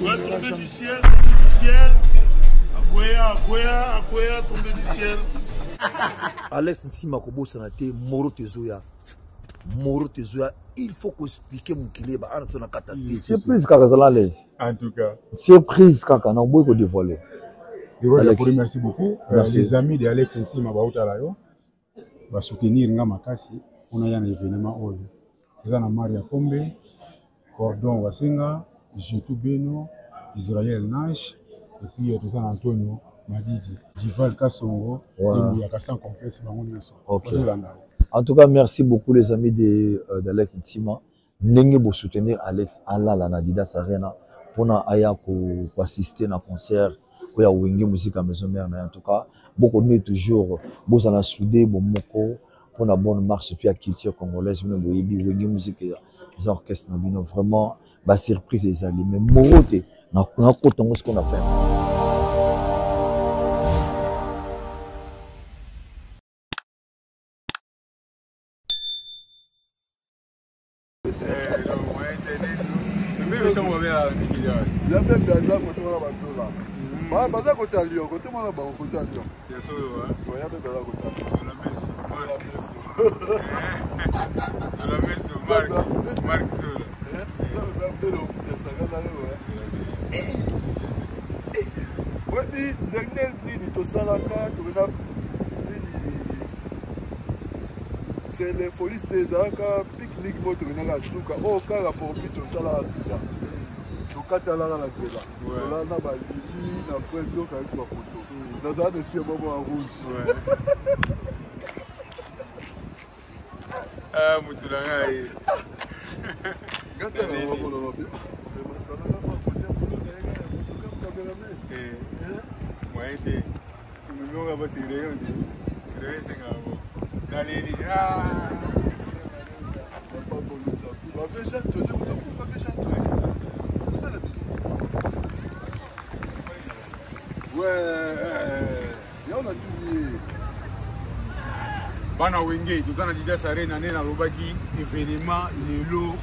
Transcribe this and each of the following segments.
tomber du ciel, Akwea, tomber du ciel. Alex Ntima Kobosa Nate, Moro Tezoya, il faut qu'on explique mon qu'il est en catastrophe. Surprise quand ça l'aise. En tout cas. Surprise quand on a beaucoup dévoilé. Merci beaucoup. Les amis de Alex Ntima Bautalayo va soutenir Ngamakasi. On a un événement où nous avons Maria Pombe, Cordon Wasenga, Jetou Beno, Israël Nash, et puis tout ça Antonio Madidi, Dival Kassongo, il y a Kassan Complexe. Okay. En tout cas, merci beaucoup les amis d'Alex Ntima. N'engagez vous soutenir Alex Alala Nadidas Arena pour assister à un concert où il y a Wenge Musique à Maison Mère. En tout cas, beaucoup de toujours, vous en avez soudé, bon moko pour la bonne marche puis la culture congolaise. Vous avez Wenge Musique et les orchestres. Vraiment, la surprise est allée. Mais Morote, on a ce qu'on a fait. Baza côté à Lyon, côté moi là-bas, côté à Lyon. Bien sûr, ouais. Ouais, y a même Baza côté à Lyon. La merci, Marc Zola. Ouais, dernier dit tout ça là, c'est les folies des Aka, pique-nique, moto, on a la souka, oh, car la pour tout ça là, là, la là, là, la pression quand il photo. Dans un dessus, un moment en rouge. Ah, Moutoulanga. Quand tu as un moment dans la vie, Bana Wenge, tout ça na Didas Arena na lobaki événement lelo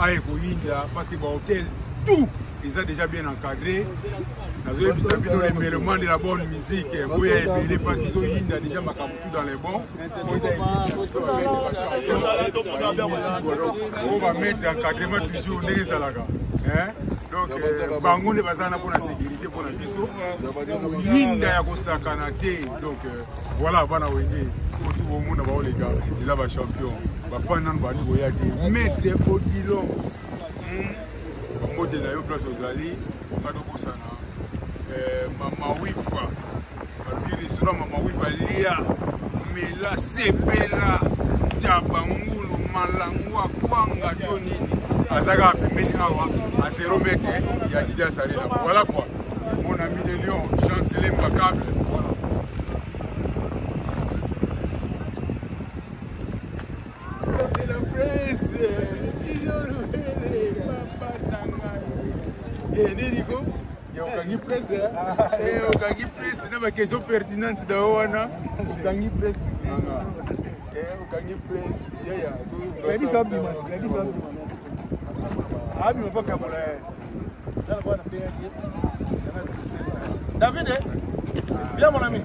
ay koyinda parce que ba hôtel tout ils ont déjà bien encadré. Nous avons les mélomanes de la bonne musique, parce qu'ils ont yinda déjà makambu dans les bons. On va mettre l'encadrement toujours les alaga. Donc, bango ne bazana pour la sécurité pour la biso. Yinda ya kosakana te. Donc voilà, bana wenge. Tout le monde va les gars, ils ont champion. Va faire un bani boyaki. Mettre Odilon. Mode na yo place aux alliés. Kado bosana. Mama Wifa. Le restaurant Mama Wifa lia. Mela sepela. Tabangulu malangwa kwanga tonini. Azaga pemeni awa. A 0 mètres. Il y a Didas Arena. Voilà quoi. Mon ami de Lyon, chancelier impeccable. Okangi presse na ba question pertinente da wana okangi presse okangi presse ya so kadi sabi abi me foka pour dala bwana bien David bien mon ami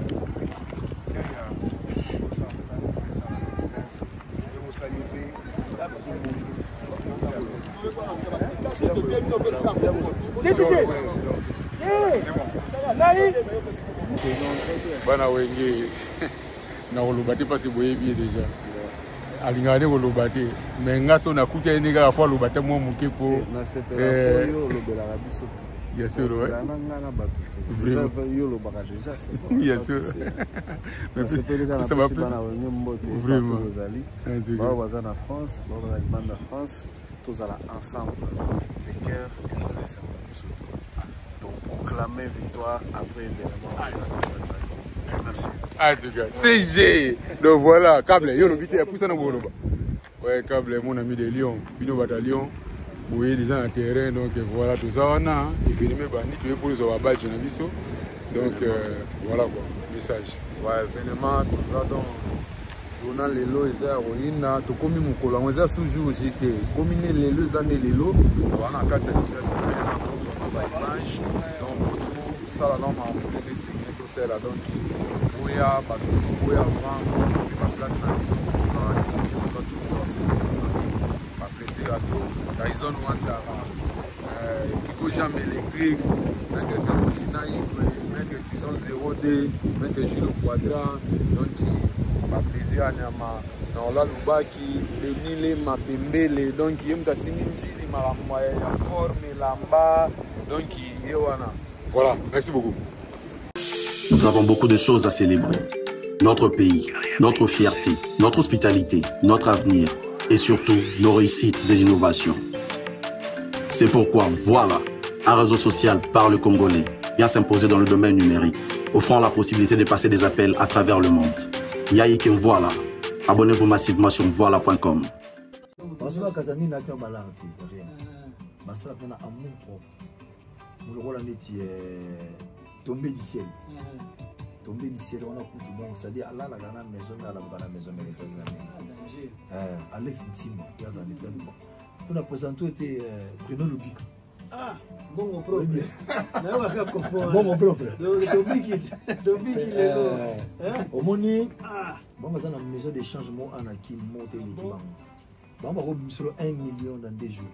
Bana Wenge na olobate parce que boye bien déjà alingane olobate mais ngaso na kutia ni ga fa olobate mo muke po na sepela yo lobela biso bien sûr ouais na batu yo lobaka déjà c'est bon bien sûr mais sepela na bana Wenge mbote vraiment ozali ba bazana na France ba bazali banda France tous à ensemble les cœurs et les laisser donc proclamer victoire après événement. Merci. Ah tu gars, CG. Donc voilà, câble, yo no bité pour ça na boloba. Ouais, câble mon ami de Lyon, Bino Bataillon. Vous voyez déjà un terrain donc voilà tout ça on a et puis les bandits tu veux pour les badge na biso. Donc voilà quoi, message. Ouais, événement tout ça donc journal lelo eza roina to komi mukolo ngo eza sujour jité komine lelo za ne lelo wana kati ya Didas Arena ba image dimanche. Donc, ça, là, non, mais c'est tout ça, là. Donc, il y a pas de il y a vraiment ma place là. Ici, on va toujours ensemble. Ma plaisir à tout. Tyson Wanda, Kiko Jam électrique, Maître Tinaï, Maître Tison 0D, Maître Gilles Quadra. Donc, ma plaisir à Nama. Dans la Lubaki, le Nile, ma Pembele, donc il y a une Siminjili, ma forme, l'amba, donc il y a voilà, merci beaucoup. Nous avons beaucoup de choses à célébrer. Notre pays, notre fierté, notre hospitalité, notre avenir et surtout nos réussites et innovations. C'est pourquoi, voilà, un réseau social par le Congolais vient s'imposer dans le domaine numérique, offrant la possibilité de passer des appels à travers le monde. Yaïken Voilà. Abonnez-vous massivement sur voilà.com. Tombé du ciel. Tombé du ciel, on a coutu bon, c'est-à-dire Allah la grande maison, la maison, mais les années. Alex Ntima, 15 années, 15 ans. On a présenté Bruno Lubic. Ah, bon mon propre. Bon mon propre. Tombé Au moni, bon, dans la maison de changement, on a qui monte les gens. Bon, on va 1 million dans 2 jours.